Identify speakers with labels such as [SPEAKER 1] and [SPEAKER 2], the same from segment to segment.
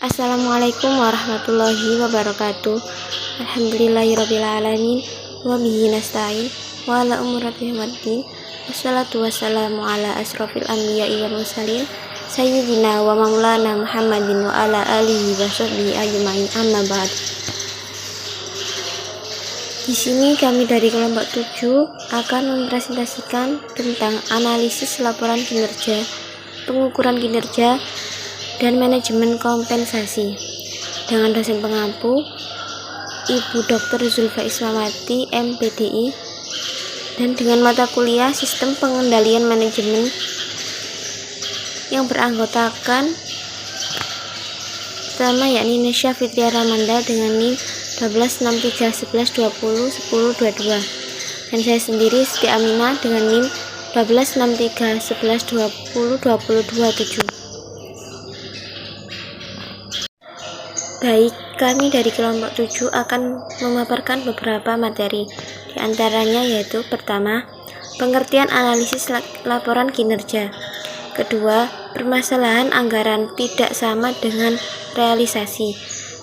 [SPEAKER 1] Assalamualaikum warahmatullahi wabarakatuh. Alhamdulillahirrabbilalamin. Wabihi nasta'in wa ala umurati waddin. Wassalatu wassalamu ala asrofil anbiya'i wal mursalin Sayyidina wa maulana Muhammadin wa ala alihi wa sahbihi ajma'in, amma ba'd. Di sini kami dari kelompok 7 akan mempresentasikan tentang analisis laporan kinerja, pengukuran kinerja, dan manajemen kompensasi dengan dosen pengampu Ibu Dr. Zulfa Ismawati MPDI, dan dengan mata kuliah Sistem Pengendalian Manajemen yang beranggotakan pertama yakni Nesya Fitria Ramanda dengan NIM 126311201022, dan saya sendiri Siti Aminah dengan NIM 12631120202227. Baik, kami dari kelompok 7 akan memaparkan beberapa materi. Di antaranya yaitu pertama, pengertian analisis laporan kinerja. Kedua, permasalahan anggaran tidak sama dengan realisasi.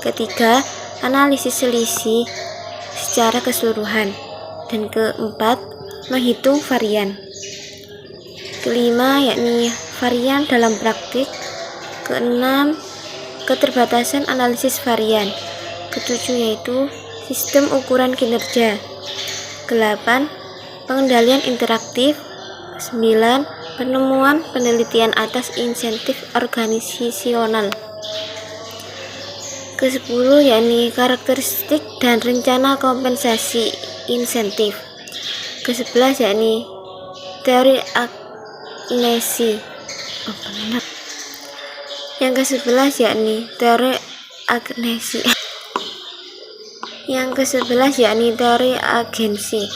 [SPEAKER 1] Ketiga, analisis selisih secara keseluruhan. Dan keempat, menghitung varian. Kelima, yakni varian dalam praktik. Keenam, keterbatasan analisis varian. Ketujuh yaitu sistem ukuran kinerja. 8. Pengendalian interaktif. 9. Penemuan penelitian atas insentif organisasional. Ke-10 yakni karakteristik dan rencana kompensasi insentif. Ke-11 yakni teori agnesi. Yang ke-11 yakni teori agnesi. Yang ke-11 yakni teori agensi.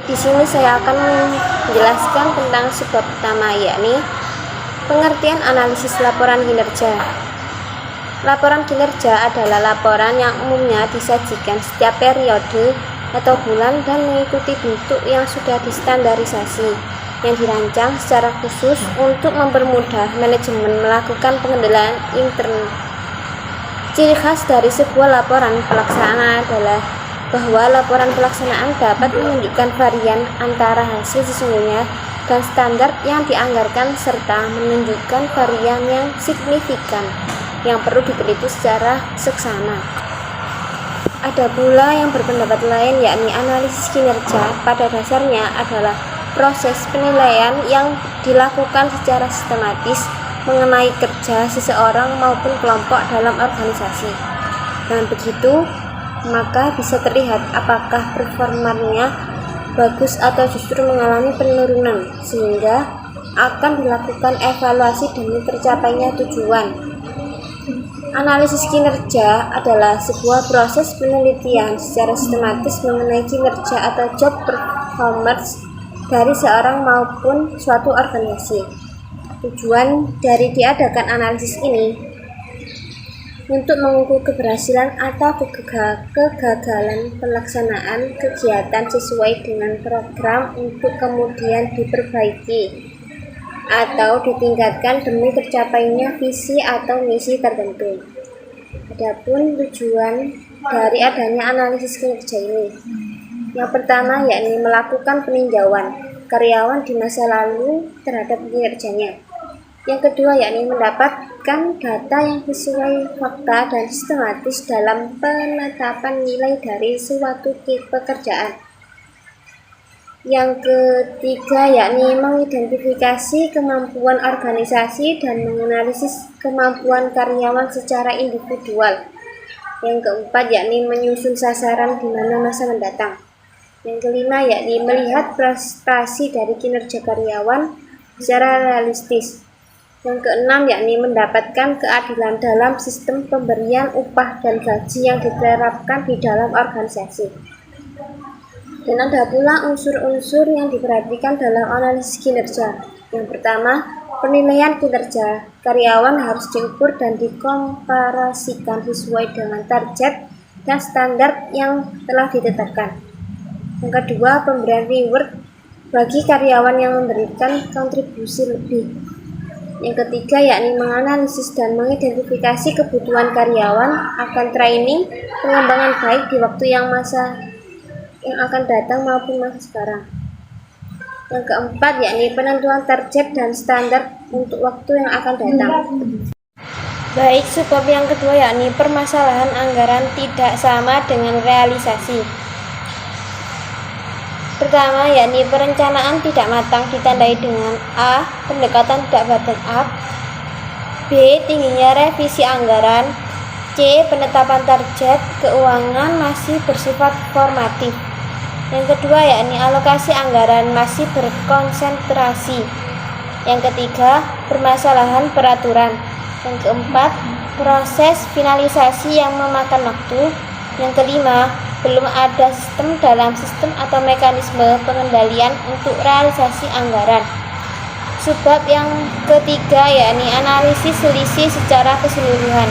[SPEAKER 1] Di sini saya akan menjelaskan tentang sebab pertama, yakni pengertian analisis laporan kinerja. Laporan kinerja adalah laporan yang umumnya disajikan setiap periode atau bulan dan mengikuti bentuk yang sudah distandarisasi, yang dirancang secara khusus untuk mempermudah manajemen melakukan pengendalian internal. Ciri khas dari sebuah laporan pelaksanaan adalah bahwa laporan pelaksanaan dapat menunjukkan varian antara hasil sesungguhnya dan standar yang dianggarkan, serta menunjukkan varian yang signifikan yang perlu diteliti secara seksama. Ada pula yang berpendapat lain, yakni analisis kinerja pada dasarnya adalah proses penilaian yang dilakukan secara sistematis mengenai kerja seseorang maupun kelompok dalam organisasi. Dengan begitu, maka bisa terlihat apakah performanya bagus atau justru mengalami penurunan, sehingga akan dilakukan evaluasi demi tercapainya tujuan. Analisis kinerja adalah sebuah proses penelitian secara sistematis mengenai kinerja atau job performance dari seorang maupun suatu organisasi. Tujuan dari diadakan analisis ini untuk mengukur keberhasilan atau kegagalan pelaksanaan kegiatan sesuai dengan program untuk kemudian diperbaiki atau ditingkatkan demi tercapainya visi atau misi tertentu. Adapun tujuan dari adanya analisis kinerja ini, yang pertama yakni melakukan peninjauan karyawan di masa lalu terhadap kinerjanya. Yang kedua yakni mendapatkan data yang sesuai fakta dan sistematis dalam penetapan nilai dari suatu pekerjaan. Yang ketiga yakni mengidentifikasi kemampuan organisasi dan menganalisis kemampuan karyawan secara individual. Yang keempat yakni menyusun sasaran di mana masa mendatang. Yang kelima yakni melihat prestasi dari kinerja karyawan secara realistis. Yang keenam yakni mendapatkan keadilan dalam sistem pemberian upah dan gaji yang diterapkan di dalam organisasi. Dan ada pula unsur-unsur yang diperhatikan dalam analisis kinerja. Yang pertama, penilaian kinerja karyawan harus diukur dan dikomparasikan sesuai dengan target dan standar yang telah ditetapkan. Yang kedua, pemberian reward bagi karyawan yang memberikan kontribusi lebih. Yang ketiga yakni menganalisis dan mengidentifikasi kebutuhan karyawan akan training pengembangan baik di waktu yang akan datang maupun masa sekarang. Yang keempat yakni penentuan target dan standar untuk waktu yang akan datang. Baik, sebab yang kedua yakni permasalahan anggaran tidak sama dengan realisasi. Pertama yakni perencanaan tidak matang ditandai dengan A. Pendekatan tidak bottom up, B. Tingginya revisi anggaran, C. Penetapan target keuangan masih bersifat formatif. Yang kedua yakni alokasi anggaran masih berkonsentrasi. Yang ketiga permasalahan peraturan. Yang keempat proses finalisasi yang memakan waktu. Yang kelima belum ada sistem dalam sistem atau mekanisme pengendalian untuk realisasi anggaran. Sebab yang ketiga yakni analisis selisih secara keseluruhan.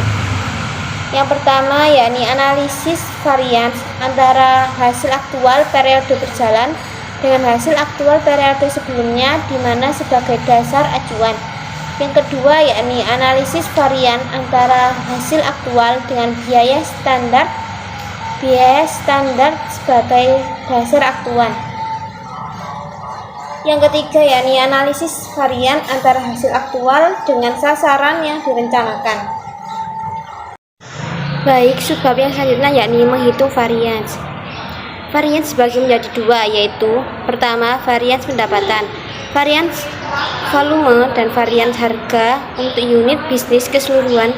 [SPEAKER 1] Yang pertama yakni analisis varians antara hasil aktual periode berjalan dengan hasil aktual periode sebelumnya di mana sebagai dasar acuan. Yang kedua yakni analisis varian antara hasil aktual dengan biaya standar sebagai dasar acuan. Yang ketiga yakni analisis varian antara hasil aktual dengan sasaran yang direncanakan. Baik, sebab yang selanjutnya yakni menghitung varians. Varians dibagi menjadi dua, yaitu pertama varians pendapatan, varians volume, dan varians harga untuk unit bisnis keseluruhan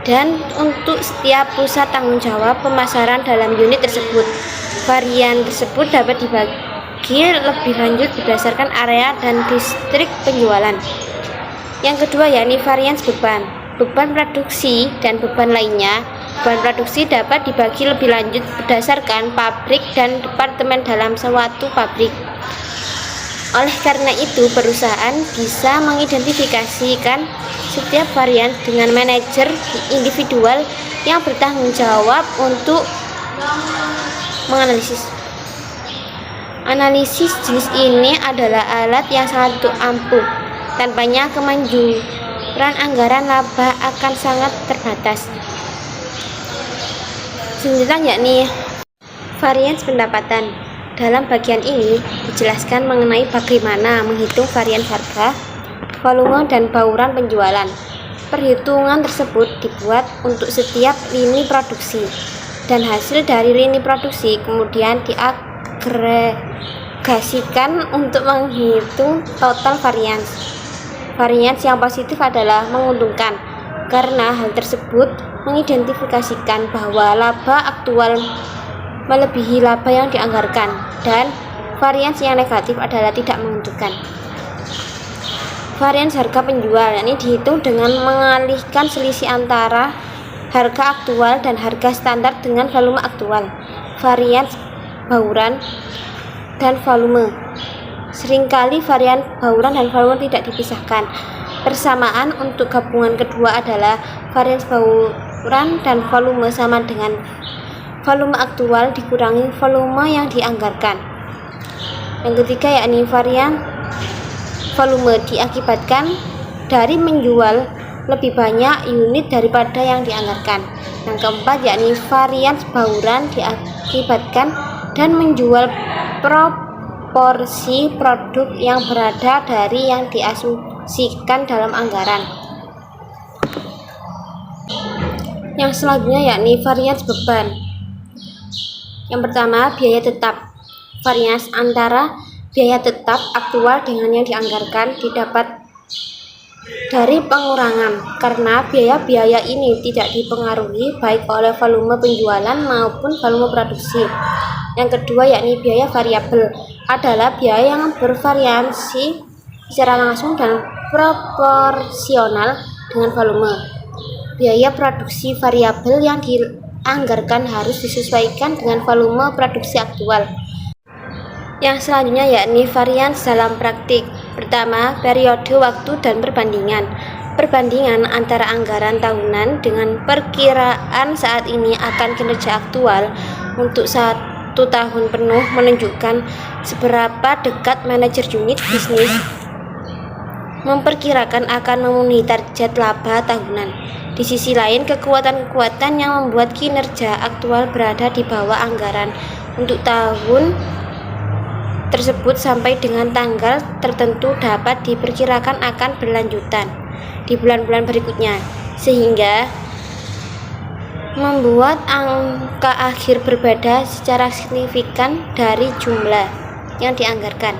[SPEAKER 1] dan untuk setiap pusat tanggung jawab pemasaran dalam unit tersebut. Varian tersebut dapat dibagi lebih lanjut berdasarkan area dan distrik penjualan. Yang kedua yakni varians beban produksi dan beban lainnya. Beban produksi dapat dibagi lebih lanjut berdasarkan pabrik dan departemen dalam suatu pabrik. Oleh karena itu, perusahaan bisa mengidentifikasikan setiap varian dengan manajer individual yang bertanggung jawab untuk menganalisis. Analisis jenis ini adalah alat yang sangat ampuh. Tanpanya kemanjuran anggaran laba akan sangat terbatas. Selanjutnya yakni varians pendapatan. Dalam bagian ini dijelaskan mengenai bagaimana menghitung varian harga, volume, dan bauran penjualan. Perhitungan tersebut dibuat untuk setiap lini produksi, dan hasil dari lini produksi kemudian diagregasikan untuk menghitung total varians. Varians yang positif adalah menguntungkan, karena hal tersebut mengidentifikasikan bahwa laba aktual melebihi laba yang dianggarkan, dan varians yang negatif adalah tidak menguntungkan. Varians harga penjual ini dihitung dengan mengalihkan selisih antara harga aktual dan harga standar dengan volume aktual. Varians bauran dan volume. Seringkali varian bauran dan volume tidak dipisahkan. Persamaan untuk gabungan kedua adalah varians bauran dan volume sama dengan volume aktual dikurangi volume yang dianggarkan. Yang ketiga yakni varian volume diakibatkan dari menjual lebih banyak unit daripada yang dianggarkan. Yang keempat yakni varians bauran diakibatkan dan menjual proporsi produk yang berada dari yang diasumsikan dalam anggaran. Yang selanjutnya yakni varians beban. Yang pertama biaya tetap. Varians antara biaya tetap aktual dengan yang dianggarkan didapat dari pengurangan, karena biaya-biaya ini tidak dipengaruhi baik oleh volume penjualan maupun volume produksi. Yang kedua yakni biaya variabel, adalah biaya yang bervariasi secara langsung dan proporsional dengan volume. Biaya produksi variabel yang dianggarkan harus disesuaikan dengan volume produksi aktual. Yang selanjutnya yakni varians dalam praktik. Pertama, periode waktu dan perbandingan. Perbandingan antara anggaran tahunan dengan perkiraan saat ini akan kinerja aktual untuk 1 tahun penuh menunjukkan seberapa dekat manajer unit bisnis memperkirakan akan memenuhi target laba tahunan. Di sisi lain, kekuatan-kekuatan yang membuat kinerja aktual berada di bawah anggaran untuk tahun tersebut sampai dengan tanggal tertentu dapat diperkirakan akan berlanjutan di bulan-bulan berikutnya, sehingga membuat angka akhir berbeda secara signifikan dari jumlah yang dianggarkan.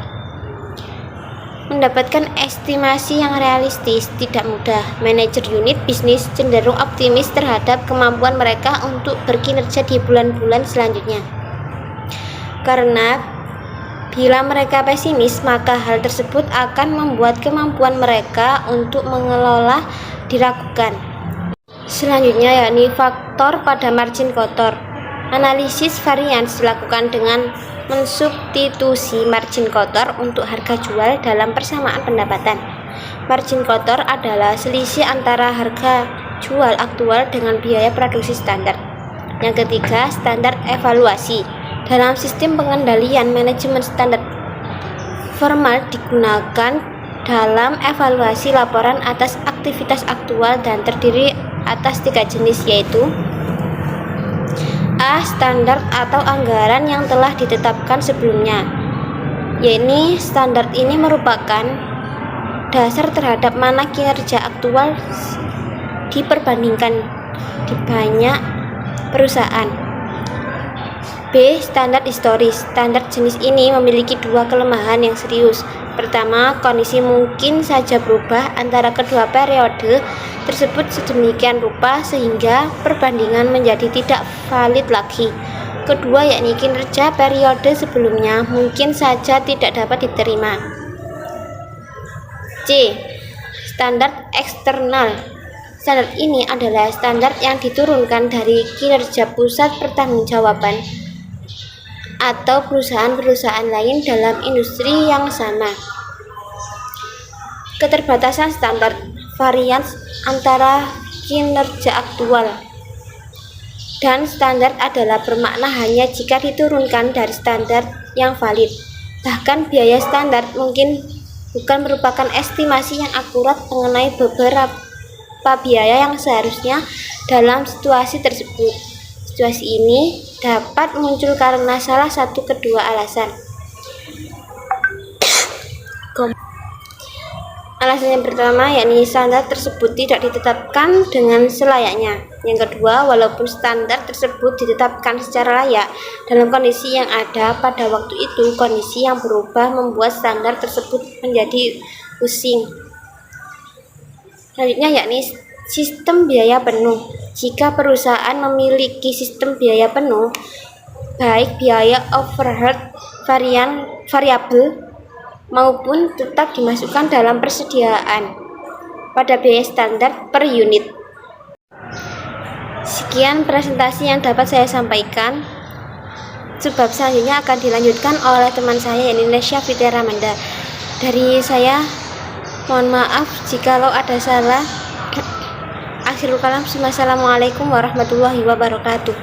[SPEAKER 1] Mendapatkan estimasi yang realistis tidak mudah. Manajer unit bisnis cenderung optimis terhadap kemampuan mereka untuk berkinerja di bulan-bulan selanjutnya. Karena bila mereka pesimis, maka hal tersebut akan membuat kemampuan mereka untuk mengelola diragukan. Selanjutnya yakni faktor pada margin kotor. Analisis varians dilakukan dengan mensubstitusi margin kotor untuk harga jual dalam persamaan pendapatan. Margin kotor adalah selisih antara harga jual aktual dengan biaya produksi standar. Yang ketiga, standar evaluasi. Dalam sistem pengendalian manajemen, standar formal digunakan dalam evaluasi laporan atas aktivitas aktual dan terdiri atas 3 jenis, yaitu A. Standar atau anggaran yang telah ditetapkan sebelumnya, yakni standar ini merupakan dasar terhadap mana kinerja aktual diperbandingkan di banyak perusahaan. B. Standar historis. Standar jenis ini memiliki 2 kelemahan yang serius. Pertama, kondisi mungkin saja berubah antara kedua periode tersebut sedemikian rupa sehingga perbandingan menjadi tidak valid lagi. Kedua, yakni kinerja periode sebelumnya mungkin saja tidak dapat diterima. C. Standar eksternal. Standar ini adalah standar yang diturunkan dari kinerja pusat pertanggungjawaban atau perusahaan-perusahaan lain dalam industri yang sama. Keterbatasan standar. Varians antara kinerja aktual dan standar adalah bermakna hanya jika diturunkan dari standar yang valid. Bahkan biaya standar mungkin bukan merupakan estimasi yang akurat mengenai beberapa biaya yang seharusnya dalam situasi tersebut. Situasi ini dapat muncul karena salah satu kedua alasan. Alasan yang pertama, yakni standar tersebut tidak ditetapkan dengan selayaknya. Yang kedua, walaupun standar tersebut ditetapkan secara layak dalam kondisi yang ada pada waktu itu, kondisi yang berubah membuat standar tersebut menjadi pusing. Selanjutnya, yakni sistem biaya penuh. Jika perusahaan memiliki sistem biaya penuh, baik biaya overhead variabel maupun tetap dimasukkan dalam persediaan pada biaya standar per unit. Sekian presentasi yang dapat saya sampaikan. Sebab selanjutnya akan dilanjutkan oleh teman saya, Indonesia Fitri Ramanda. Dari saya, mohon maaf jikalau ada salah. Akhirul kalam, wassalamualaikum warahmatullahi wabarakatuh.